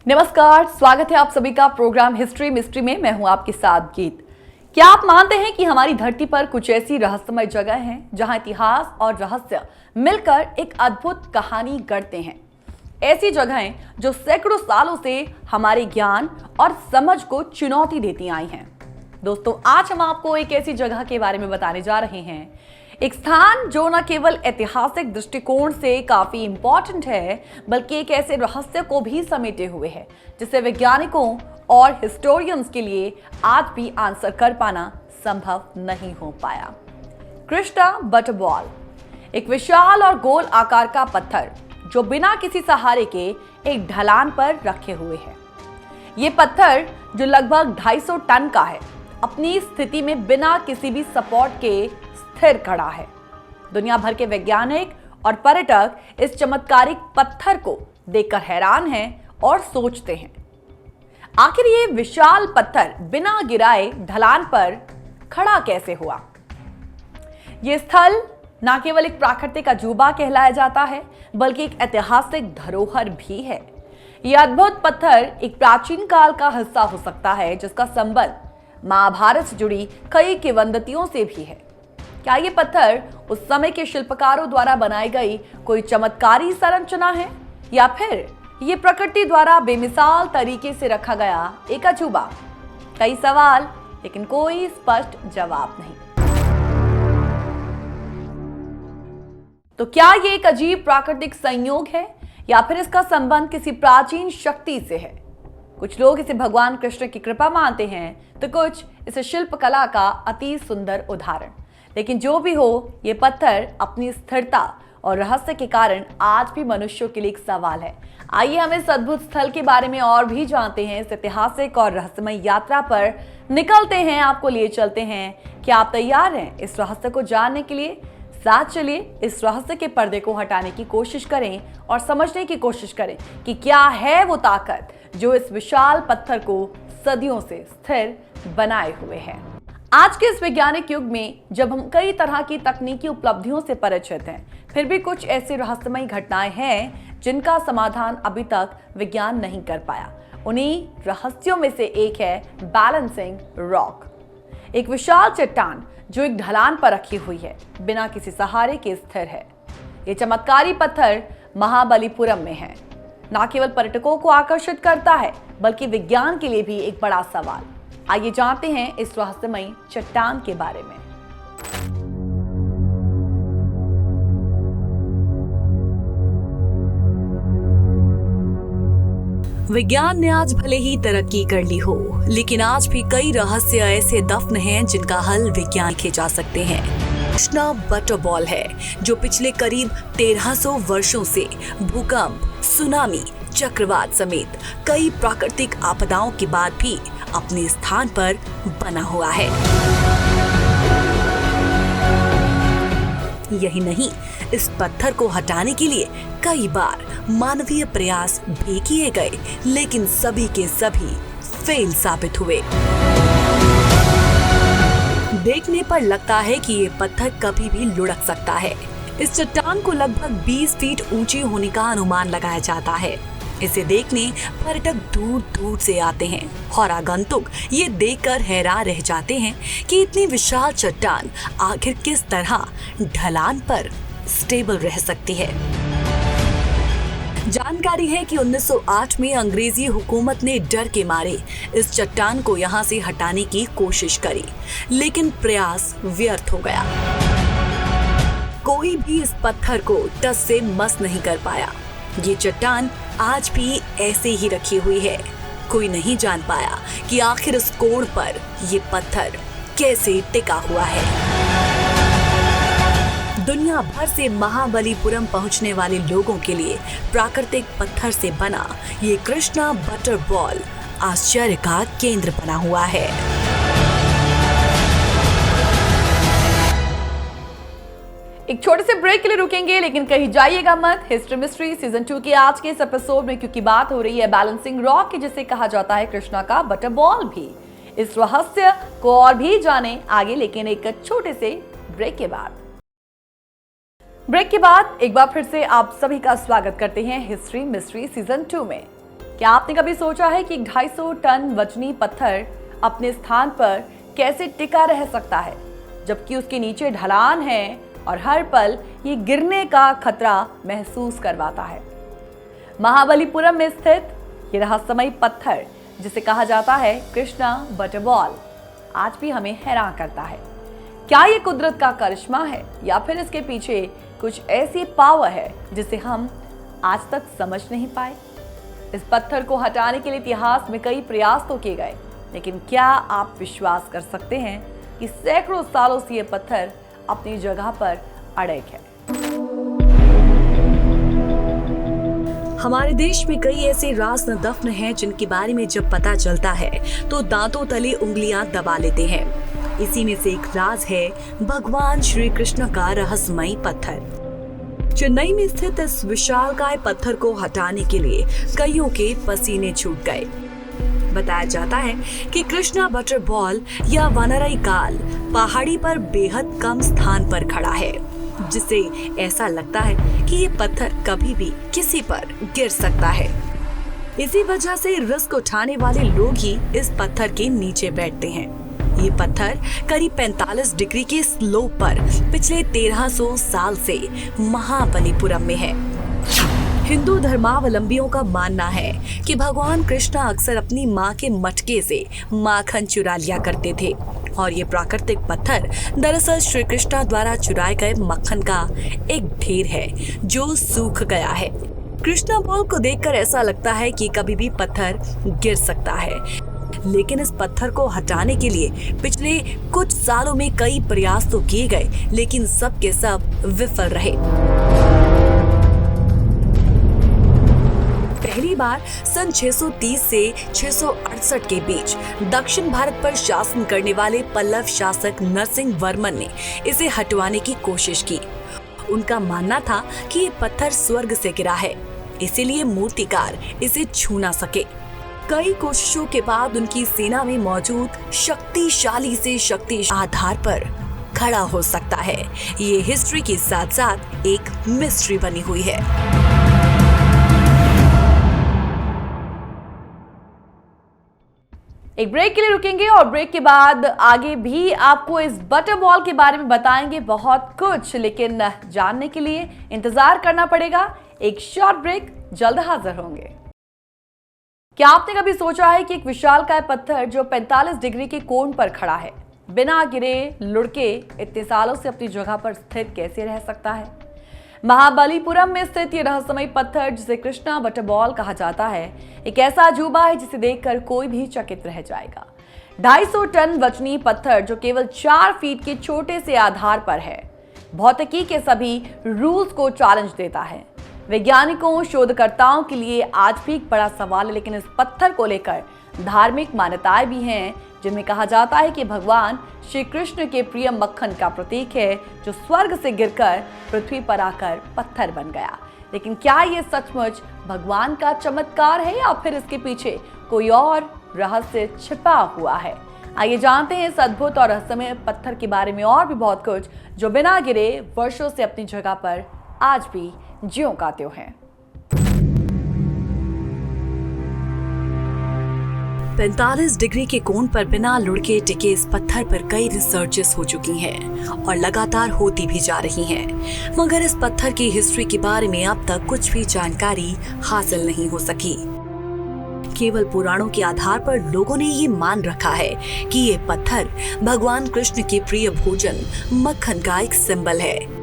नमस्कार, स्वागत है आप सभी का प्रोग्राम हिस्ट्री मिस्ट्री में। मैं हूं आपके साथ गीत। क्या आप मानते हैं कि हमारी धरती पर कुछ ऐसी रहस्यमय जगह हैं जहां इतिहास और रहस्य मिलकर एक अद्भुत कहानी गढ़ते हैं? ऐसी जगहें जो सैकड़ों सालों से हमारे ज्ञान और समझ को चुनौती देती आई हैं। दोस्तों, आज हम आपको एक ऐसी जगह के बारे में बताने जा रहे हैं, एक स्थान जो न केवल ऐतिहासिक दृष्टिकोण से काफी इंपॉर्टेंट है, बल्कि एक ऐसे रहस्य को भी समेटे हुए है जिसे वैज्ञानिकों और हिस्टोरियंस के लिए आज भी आंसर कर पाना संभव नहीं हो पाया। कृष्णा बटरबॉल एक विशाल और गोल आकार का पत्थर जो बिना किसी सहारे के एक ढलान पर रखे हुए है। ये पत्थर जो लगभग 250 टन का है, अपनी स्थिति में बिना किसी भी सपोर्ट के स्थिर खड़ा है। दुनिया भर के वैज्ञानिक और पर्यटक इस चमत्कारिक पत्थर को देखकर हैरान हैं और सोचते हैं, आखिर ये विशाल पत्थर बिना गिराए ढलान पर खड़ा कैसे हुआ। ये स्थल न केवल एक प्राकृतिक अजूबा कहलाया जाता है, बल्कि एक ऐतिहासिक धरोहर भी है। यह अद्भुत पत्थर एक प्राचीन काल का हिस्सा हो सकता है, जिसका संबंध महाभारत से जुड़ी कई किंवदंतियों से भी है। क्या ये पत्थर उस समय के शिल्पकारों द्वारा बनाई गई कोई चमत्कारी संरचना है, या फिर ये प्रकृति द्वारा बेमिसाल तरीके से रखा गया एक अजूबा? कई सवाल, लेकिन कोई स्पष्ट जवाब नहीं। तो क्या ये एक अजीब प्राकृतिक संयोग है, या फिर इसका संबंध किसी प्राचीन शक्ति से है? कुछ लोग इसे भगवान कृष्ण की कृपा मानते हैं, तो कुछ इसे शिल्पकला का अति सुंदर उदाहरण। लेकिन जो भी हो, ये पत्थर अपनी स्थिरता और रहस्य के कारण आज भी मनुष्यों के लिए एक सवाल है। आइए हम इस अद्भुत स्थल के बारे में और भी जानते हैं। इस ऐतिहासिक और रहस्यमय यात्रा पर निकलते हैं, आपको लिए चलते हैं। क्या आप तैयार हैं इस रहस्य को जानने के लिए? साथ चलिए इस रहस्य के पर्दे को हटाने की कोशिश करें और समझने की कोशिश करें कि क्या है वो ताकत जो इस विशाल पत्थर को सदियों से स्थिर बनाए हुए है। आज के इस वैज्ञानिक युग में जब हम कई तरह की तकनीकी उपलब्धियों से परिचित हैं, फिर भी कुछ ऐसी रहस्यमय घटनाएं हैं जिनका समाधान अभी तक विज्ञान नहीं कर पाया। उन्हीं रहस्यों में से एक है बैलेंसिंग रॉक, एक विशाल चट्टान जो एक ढलान पर रखी हुई है, बिना किसी सहारे के स्थिर है। ये चमत्कारी पत्थर महाबलीपुरम में है। न केवल पर्यटकों को आकर्षित करता है, बल्कि विज्ञान के लिए भी एक बड़ा सवाल। आइए जानते हैं इस रहस्यमयी चट्टान के बारे में। विज्ञान ने आज भले ही तरक्की कर ली हो, लेकिन आज भी कई रहस्य ऐसे दफन हैं जिनका हल विज्ञान के जा सकते हैं। कृष्णा बटरबॉल है जो पिछले करीब 1300 वर्षों से भूकंप, सुनामी, चक्रवात समेत कई प्राकृतिक आपदाओं के बाद भी अपने स्थान पर बना हुआ है। यही नहीं, इस पत्थर को हटाने के लिए कई बार मानवीय प्रयास भी किए गए, लेकिन सभी के सभी फेल साबित हुए। देखने पर लगता है कि ये पत्थर कभी भी लुढ़क सकता है। इस चट्टान को लगभग 20 फीट ऊंची होने का अनुमान लगाया जाता है। इसे देखने पर्यटक दूर दूर से आते हैं और आगंतुक ये देखकर हैरान रह जाते हैं कि इतनी विशाल चट्टान आखिर किस तरह ढलान पर स्टेबल रह सकती है। जानकारी है कि 1908 में अंग्रेजी हुकूमत ने डर के मारे इस चट्टान को यहाँ से हटाने की कोशिश करी, लेकिन प्रयास व्यर्थ हो गया। कोई भी इस पत्थर को टस से मस नहीं कर पाया। ये चट्टान आज भी ऐसे ही रखी हुई है। कोई नहीं जान पाया कि आखिर इस कोण पर ये पत्थर कैसे टिका हुआ है। दुनिया भर से महाबलीपुरम पहुंचने वाले लोगों के लिए प्राकृतिक पत्थर से बना ये कृष्णा बटरबॉल आश्चर्य का केंद्र बना हुआ है। एक छोटे से ब्रेक के लिए रुकेंगे, लेकिन कहीं जाइएगा मत। हिस्ट्री मिस्ट्री सीजन 2 के आज के इस एपिसोड में क्योंकि बात हो रही है बैलेंसिंग रॉक की, जिसे कहा जाता है कृष्णा का बटरबॉल भी। इस रहस्य को और भी जाने आगे, लेकिन एक छोटे से ब्रेक के बाद। ब्रेक के बाद एक बार फिर से आप सभी का स्वागत करते हैं हिस्ट्री मिस्ट्री सीजन 2 में। क्या आपने कभी सोचा है कि 250 टन वजनी पत्थर अपने स्थान पर कैसे टिका रह सकता है, जबकि उसके नीचे ढलान है और हर पल ये गिरने का खतरा महसूस करवाता है। महाबलीपुरम में स्थित ये रहस्यमयी पत्थर, जिसे कहा जाता है कृष्णा बटरबॉल, आज भी हमें हैरान करता है। क्या ये कुदरत का करिश्मा है या फिर इसके पीछे कुछ ऐसी पावर है जिसे हम आज तक समझ नहीं पाए? इस पत्थर को हटाने के लिए इतिहास में कई प्रयास तो किए गए, लेकिन क्या आप विश्वास कर सकते हैं कि सैकड़ों सालों से ये पत्थर अपनी जगह पर अड़िग है? हमारे देश में कई ऐसे राज न दफन हैं जिनके बारे में जब पता चलता है तो दांतों तले उंगलियां दबा लेते हैं। इसी में से एक राज है भगवान श्री कृष्ण का रहस्यमयी पत्थर। चेन्नई में स्थित इस विशालकाय पत्थर को हटाने के लिए कईयों के पसीने छूट गए। बताया जाता है कि कृष्णा बटरबॉल या वानरई काल पहाड़ी पर बेहद कम स्थान पर खड़ा है, जिससे ऐसा लगता है कि ये पत्थर कभी भी किसी पर गिर सकता है। इसी वजह से रिस्क उठाने वाले लोग ही इस पत्थर के नीचे बैठते हैं। ये पत्थर करीब 45 डिग्री के स्लोप पर पिछले 1300 साल से महाबलीपुरम में है। हिंदू धर्मावलंबियों का मानना है कि भगवान कृष्ण अक्सर अपनी माँ के मटके से माखन चुरा लिया करते थे और ये प्राकृतिक पत्थर दरअसल श्री कृष्ण द्वारा चुराए गए मक्खन का एक ढेर है जो सूख गया है। कृष्णा बॉल को देखकर ऐसा लगता है कि कभी भी पत्थर गिर सकता है, लेकिन इस पत्थर को हटाने के लिए पिछले कुछ सालों में कई प्रयास तो किए गए, लेकिन सब के सब विफल रहे। पहली बार सन 630 से 668 के बीच दक्षिण भारत पर शासन करने वाले पल्लव शासक नरसिंह वर्मन ने इसे हटवाने की कोशिश की। उनका मानना था कि ये पत्थर स्वर्ग से गिरा है, इसीलिए मूर्तिकार इसे छू ना सके। कई कोशिशों के बाद उनकी सेना में मौजूद शक्तिशाली से शक्तिशाली आधार पर खड़ा हो सकता है। ये हिस्ट्री के साथ साथ एक मिस्ट्री बनी हुई है। एक ब्रेक के लिए रुकेंगे और ब्रेक के बाद आगे भी आपको इस बटरबॉल के बारे में बताएंगे बहुत कुछ, लेकिन जानने के लिए इंतजार करना पड़ेगा। एक शॉर्ट ब्रेक, जल्द हाजिर होंगे। क्या आपने कभी सोचा है कि एक विशालकाय पत्थर जो 45 डिग्री के कोण पर खड़ा है, बिना गिरे लुढ़के इतने सालों से अपनी जगह पर स्थिर कैसे रह सकता है? महाबलीपुरम में स्थित ये रहस्यमयी पत्थर, जिसे कृष्णा बटरबॉल कहा जाता है, एक ऐसा अजूबा है जिसे देखकर कोई भी चकित रह जाएगा। 250 टन वजनी पत्थर जो केवल 4 फीट के छोटे से आधार पर है, भौतिकी के सभी रूल्स को चैलेंज देता है। वैज्ञानिकों, शोधकर्ताओं के लिए आज भी एक बड़ा सवाल है, लेकिन इस पत्थर को लेकर धार्मिक मान्यताएं भी हैं, जिनमें कहा जाता है कि भगवान श्री कृष्ण के प्रिय मक्खन का प्रतीक है, जो स्वर्ग से गिरकर पृथ्वी पर आकर पत्थर बन गया। लेकिन क्या ये सचमुच भगवान का चमत्कार है या फिर इसके पीछे कोई और रहस्य छिपा हुआ है? आइए जानते हैं इस अद्भुत और रहस्यमय पत्थर के बारे में और भी बहुत कुछ, जो बिना गिरे वर्षों से अपनी जगह पर आज भी ज्यों का त्यों है। 45 डिग्री के कोण पर बिना लुढ़के टिके इस पत्थर पर कई रिसर्चेस हो चुकी हैं और लगातार होती भी जा रही हैं, मगर इस पत्थर की हिस्ट्री के बारे में अब तक कुछ भी जानकारी हासिल नहीं हो सकी। केवल पुराणों के आधार पर लोगों ने ये मान रखा है कि ये पत्थर भगवान कृष्ण के प्रिय भोजन मक्खन का एक सिंबल है।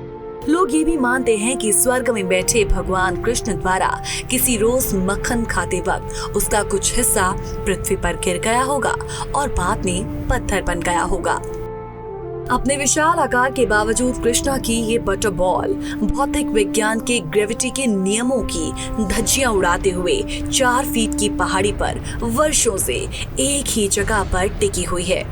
लोग ये भी मानते हैं कि स्वर्ग में बैठे भगवान कृष्ण द्वारा किसी रोज मक्खन खाते वक्त उसका कुछ हिस्सा पृथ्वी पर गिर गया होगा और बाद में पत्थर बन गया होगा। अपने विशाल आकार के बावजूद कृष्णा की ये बटरबॉल भौतिक विज्ञान के ग्रेविटी के नियमों की धज्जियां उड़ाते हुए 4 फीट की पहाड़ी पर वर्षों से एक ही जगह पर टिकी हुई है।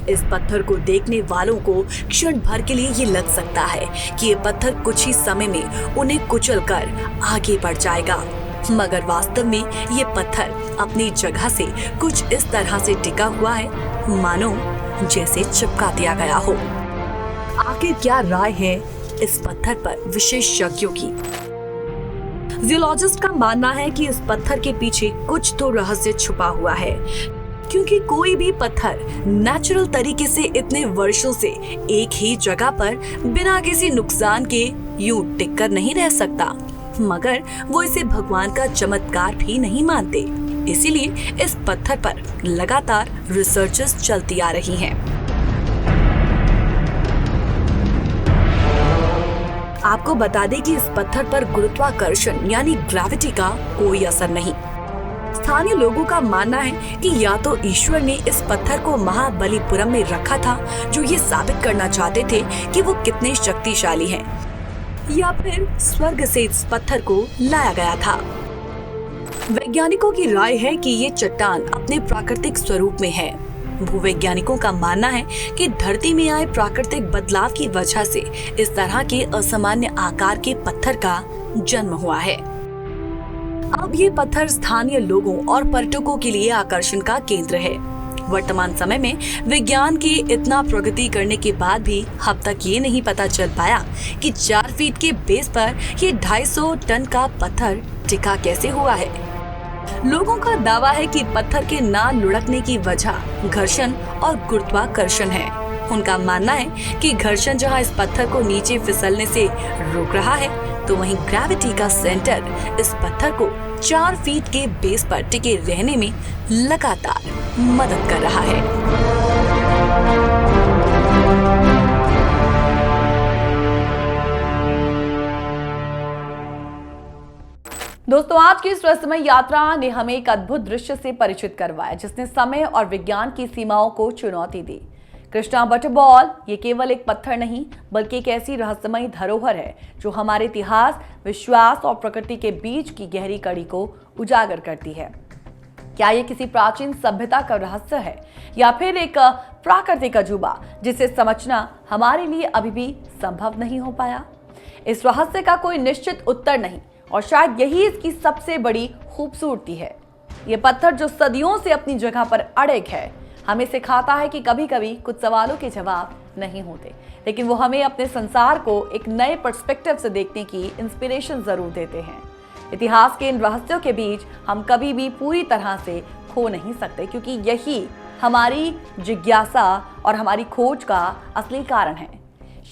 इस पत्थर को देखने वालों को क्षण भर के लिए ये लग सकता है कि ये पत्थर कुछ ही समय में उन्हें कुचलकर आगे बढ़ जाएगा, मगर वास्तव में ये पत्थर अपनी जगह से कुछ इस तरह से टिका हुआ है मानो जैसे चिपका दिया गया हो। आखिर क्या राय है इस पत्थर पर विशेषज्ञों की? जियोलॉजिस्ट का मानना है कि इस पत्थर के पीछे कुछ तो रहस्य छुपा हुआ है, क्योंकि कोई भी पत्थर नेचुरल तरीके से इतने वर्षों से एक ही जगह पर बिना किसी नुकसान के यूं टिक कर नहीं रह सकता। मगर वो इसे भगवान का चमत्कार भी नहीं मानते, इसीलिए इस पत्थर पर लगातार रिसर्चेस चलती आ रही हैं। आपको बता दें कि इस पत्थर पर गुरुत्वाकर्षण यानी ग्रेविटी का कोई असर नहीं। स्थानीय लोगों का मानना है कि या तो ईश्वर ने इस पत्थर को महाबलीपुरम में रखा था, जो ये साबित करना चाहते थे कि वो कितने शक्तिशाली हैं, या फिर स्वर्ग से इस पत्थर को लाया गया था। वैज्ञानिकों की राय है कि ये चट्टान अपने प्राकृतिक स्वरूप में है। भूवैज्ञानिकों का मानना है कि धरती में आए प्राकृतिक बदलाव की वजह से इस तरह के असामान्य आकार के पत्थर का जन्म हुआ है। अब ये पत्थर स्थानीय लोगों और पर्यटकों के लिए आकर्षण का केंद्र है। वर्तमान समय में विज्ञान की इतना प्रगति करने के बाद भी अब तक ये नहीं पता चल पाया कि 4 फीट के बेस पर ये 250 टन का पत्थर टिका कैसे हुआ है। लोगों का दावा है कि पत्थर के ना लुढ़कने की वजह घर्षण और गुरुत्वाकर्षण है। उनका मानना है कि घर्षण जहां इस पत्थर को नीचे फिसलने से रोक रहा है, तो वहीं ग्रेविटी का सेंटर इस पत्थर को 4 फीट के बेस पर टिके रहने में लगातार मदद कर रहा है। दोस्तों, आज की इस रहस्यमय यात्रा ने हमें एक अद्भुत दृश्य से परिचित करवाया, जिसने समय और विज्ञान की सीमाओं को चुनौती दी। कृष्णा बटरबॉल ये केवल एक पत्थर नहीं, बल्कि एक ऐसी रहस्यमयी धरोहर है जो हमारे इतिहास, विश्वास और प्रकृति के बीच की गहरी कड़ी को उजागर करती है। क्या ये किसी प्राचीन सभ्यता का रहस्य है, या फिर एक प्राकृतिक अजूबा जिसे समझना हमारे लिए अभी भी संभव नहीं हो पाया? इस रहस्य का कोई निश्चित उत्तर नहीं, और शायद यही इसकी सबसे बड़ी खूबसूरती है। ये पत्थर जो सदियों से अपनी जगह पर अड़िग है, हमें सिखाता है कि कभी कभी कुछ सवालों के जवाब नहीं होते, लेकिन वो हमें अपने संसार को एक नए पर्सपेक्टिव से देखने की इंस्पिरेशन जरूर देते हैं। इतिहास के इन रहस्यों के बीच हम कभी भी पूरी तरह से खो नहीं सकते, क्योंकि यही हमारी जिज्ञासा और हमारी खोज का असली कारण है।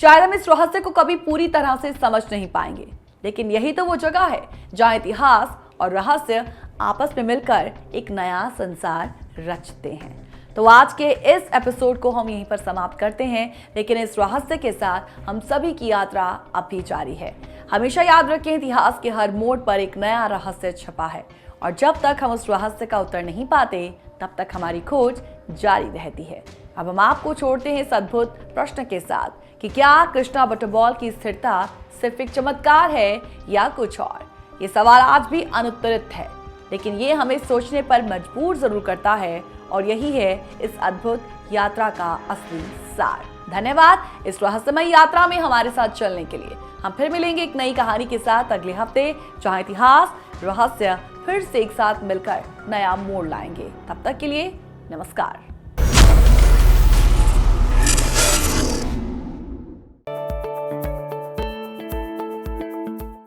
शायद हम इस रहस्य को कभी पूरी तरह से समझ नहीं पाएंगे, लेकिन यही तो वो जगह है जहाँ इतिहास और रहस्य आपस में मिलकर एक नया संसार रचते हैं। तो आज के इस एपिसोड को हम यहीं पर समाप्त करते हैं, लेकिन इस रहस्य के साथ हम सभी की यात्रा अब भी जारी है। हमेशा याद रखें, इतिहास के हर मोड़ पर एक नया रहस्य छुपा है, और जब तक हम उस रहस्य का उत्तर नहीं पाते, तब तक हमारी खोज जारी रहती है। अब हम आपको छोड़ते हैं इस अद्भुत प्रश्न के साथ कि क्या कृष्णा बटरबॉल की स्थिरता सिर्फ एक चमत्कार है या कुछ और? ये सवाल आज भी अनुत्तरित है, लेकिन ये हमें सोचने पर मजबूर जरूर करता है, और यही है इस अद्भुत यात्रा का असली सार। धन्यवाद इस रहस्यमय यात्रा में हमारे साथ चलने के लिए। हम फिर मिलेंगे एक नई कहानी के साथ अगले हफ्ते, जहां इतिहास, रहस्य फिर से एक साथ मिलकर नया मोड़ लाएंगे। तब तक के लिए नमस्कार।